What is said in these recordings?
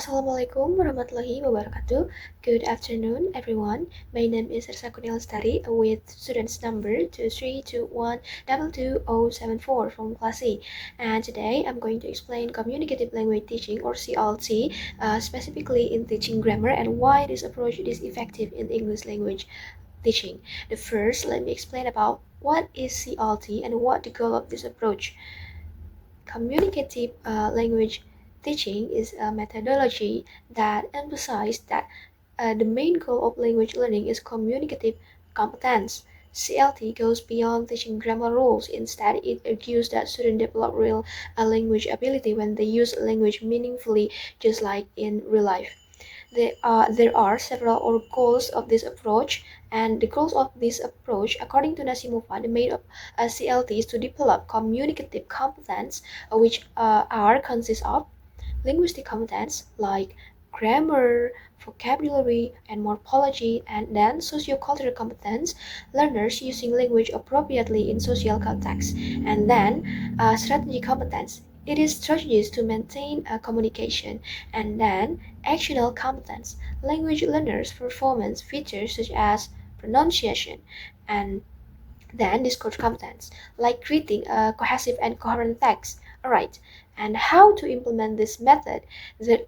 Assalamualaikum warahmatullahi wabarakatuh. Good afternoon, everyone. My name is Resa Lestari with students number 232122074 from class C. And today I'm going to explain communicative language teaching or CLT, specifically in teaching grammar and why this approach is effective in English language teaching. The first, let me explain about what is CLT and what the goal of this approach. Communicative language teaching is a methodology that emphasizes that the main goal of language learning is communicative competence. CLT goes beyond teaching grammar rules. Instead, it argues that students develop real language ability when they use language meaningfully, just like in real life. There are several goals of this approach, and the goals of this approach, according to Nasimova, the main of CLT is to develop communicative competence, which consist of linguistic competence like grammar, vocabulary, and morphology, and then sociocultural competence, learners using language appropriately in social contexts, and then strategy competence. It is strategies to maintain communication, and then actional competence. Language learners' performance features such as pronunciation, and then discourse competence, like creating a cohesive and coherent text. Alright, and how to implement this method? They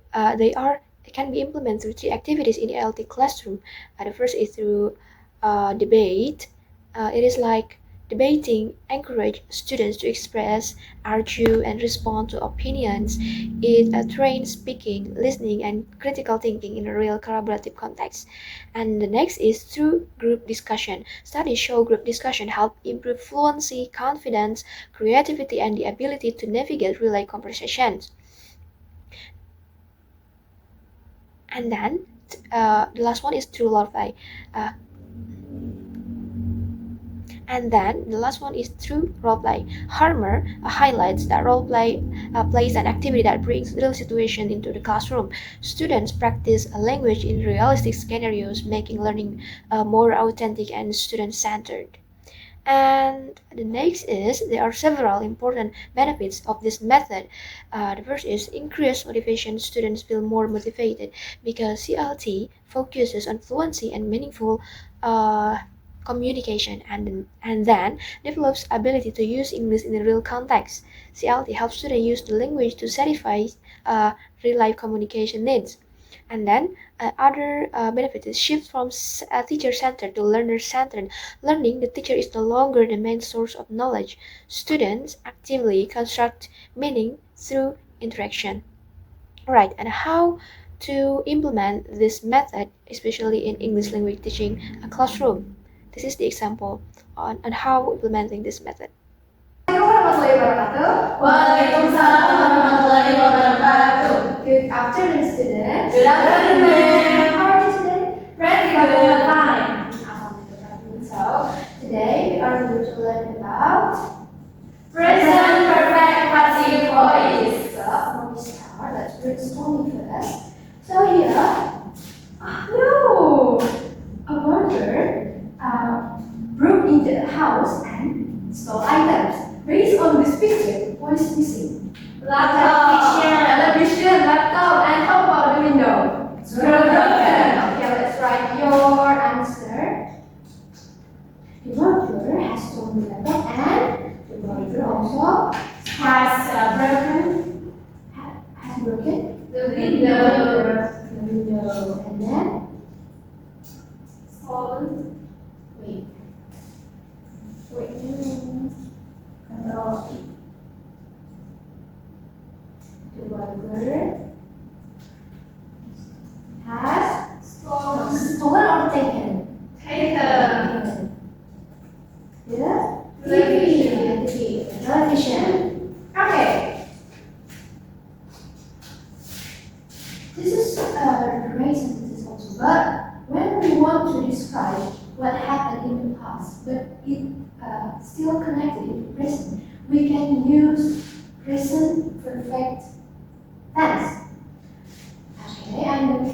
can be implemented through three activities in ALT classroom. The first is through debate. It is like debating encourage students to express, argue, and respond to opinions. It trains speaking, listening, and critical thinking in a real collaborative context. And the next is through group discussion. Studies show group discussion help improve fluency, confidence, creativity, and the ability to navigate real-life conversations. And then the last one is through role play. And then the last one is through roleplay. Harmer highlights that roleplay plays an activity that brings real situation into the classroom. Students practice a language in realistic scenarios, making learning more authentic and student-centered. And the next is there are several important benefits of this method. The first is increased motivation. Students feel more motivated because CLT focuses on fluency and meaningful communication, and then develops ability to use English in a real context. CLT helps students use the language to satisfy real life communication needs. And then other benefit is shift from teacher-centered to learner-centered. Learning, the teacher is no longer the main source of knowledge. Students actively construct meaning through interaction. Right, and how to implement this method, especially in English language teaching classroom. This is the example on how implementing this method. Waalaikumsalam warahmatullahi wabarakatuh. Good afternoon, students. Good afternoon. How are you today? Pretty good. Fine. So, today we are going to learn about Present perfect passive voice. So, before we start, let's brainstorm first. So here, no, a burglar broke into a house and stole items. Based on this picture, what is missing? Laptop. Television, laptop, and how about the window? It's broken. Okay, let's write your answer. The burglar has stolen the laptop and the burglar also Has broken the window. the window, and then Stolen. wait. Control. The burglar has stolen or taken? Taken. The Television. television. Okay. This is a great sentence also, but when we want to describe what happened in the past, but it still connected in the present, we can use present perfect tense. Okay, and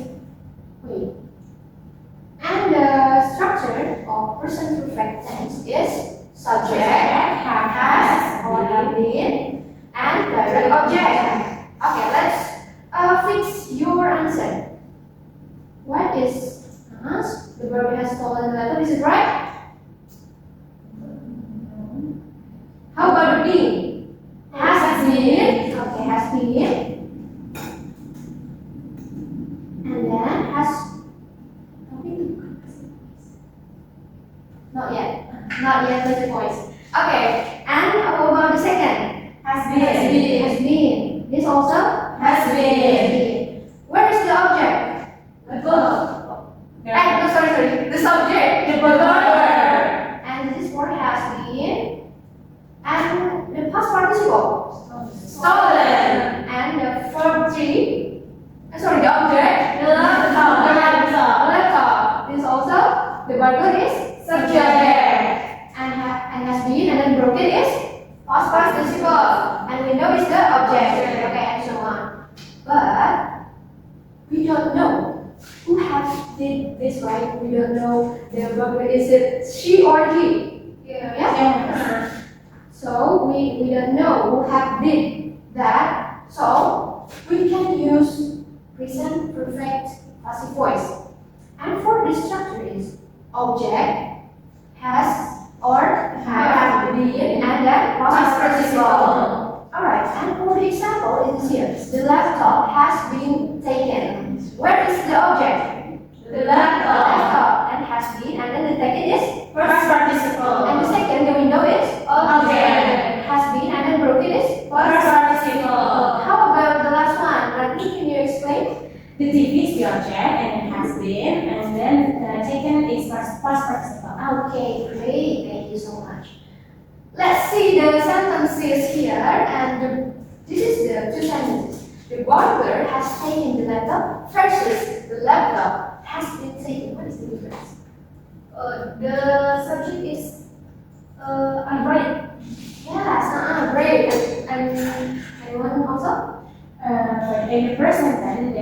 the structure of present perfect tense is subject, has, or have been, and direct object. Okay, let's fix your your answer. What is the bird has stolen the laptop? Is it right? How about the been? Has been. Okay, has been. And then has. Not yet. Not yet. That's the voice. Okay. And how about the second? Has been. Has been. This also Has been. Where is the object? The book. No, sorry. The subject. The burger. And this word has been. And the past participle. Stolen. And the verb three. The object. The laptop. The laptop. This also. The burger is Subject. and has been, and then broken is past participle. And window is the object. Okay, and so on. But we don't know who has did this, right? We don't know the burger, is it she or he? Yeah. So we don't know who have did that. So we can use present perfect passive voice. And for this structure is object, has or have been, and then past participle. Alright, and for the example it is here. The laptop has been taken. Where is the object? The laptop. And has been, and then the taken is First participle. and the second, the window is Object. has been, and then broken is First participle. How about the last one? Nanti, can you explain? The TV is the object and it has been, and then taken is past participle. Okay, great. Thank you so much. Let's see the sentences here, and this is the two sentences. The burglar has taken the laptop versus the laptop has been taken. What is the difference? The subject is unbright. Yes, great. And anyone also? In the first sentence,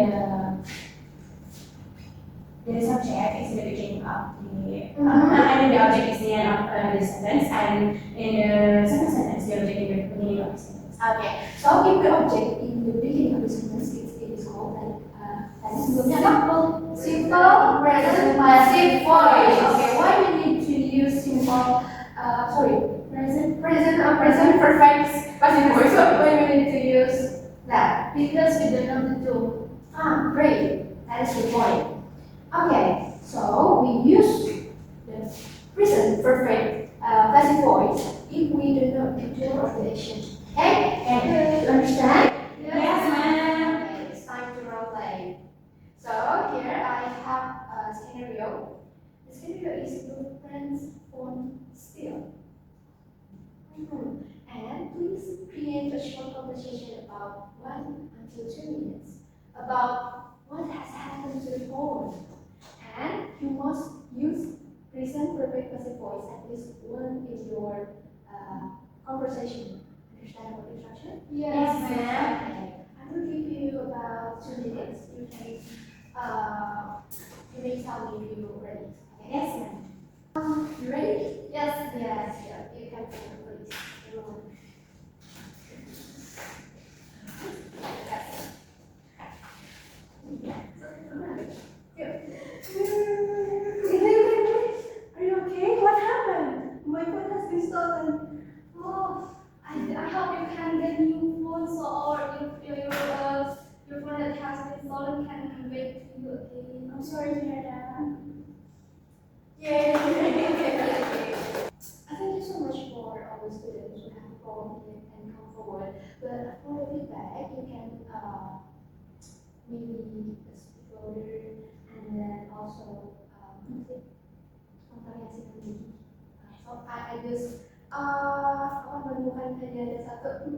the subject is the beginning of the and the object is the end of the sentence, and in the second sentence, the object is the beginning of the sentence. Okay. So if the object in the beginning of the sentence it is called tadi sebelumnya apa? Simple present passive voice. Okay. Why we need to use simple? Present perfect passive voice. So why we need to use that? Because we don't know the two. Great. That is the point. Okay. So we use the present perfect passive voice if we do not do the action. Okay? And you understand? Yes, ma'am. Okay, it's time to role play. So here I have a scenario. The scenario is your friend's phone still. And please create a short conversation about 1 until 2 minutes about what has happened to the phone. And you must use present perfect passive voice at least one in your conversation. Understand what instruction? Yes, ma'am. Okay. I will give you about 2 minutes. You may tell me if you're ready. Okay? Yes, ma'am. You ready? Yes. Yes. Yeah. You can please. Everyone. Are you okay? What happened? My phone has been stolen. Oh, I hope you can get new phone, so or if your phone that has been stolen can come back to you again. I'm sorry to hear that. Yay! Thank you so much for all the students who have phone and come forward. But for the feedback, you can maybe speak louder and then also memvariasikan diri. So I just menemukan hanya ada satu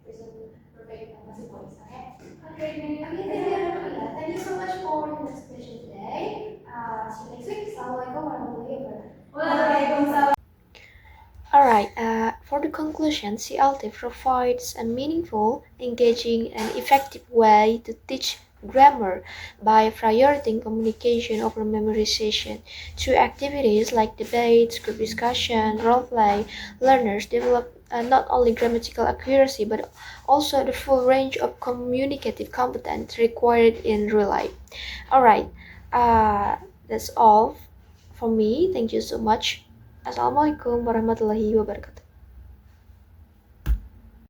present perfect passive voice. Okay. Okay, Thank you so much for your participation today. See you next week. Assalamualaikum warahmatullahi wabarakatuh. Waalaikumsalam. Alright, for the conclusion, CLT provides a meaningful, engaging, and effective way to teach grammar by prioritizing communication over memorization. Through activities like debates, group discussion, role play, learners develop not only grammatical accuracy but also the full range of communicative competence required in real life. Alright, uh, that's all from me. Thank you so much. Assalamualaikum warahmatullahi wabarakatuh.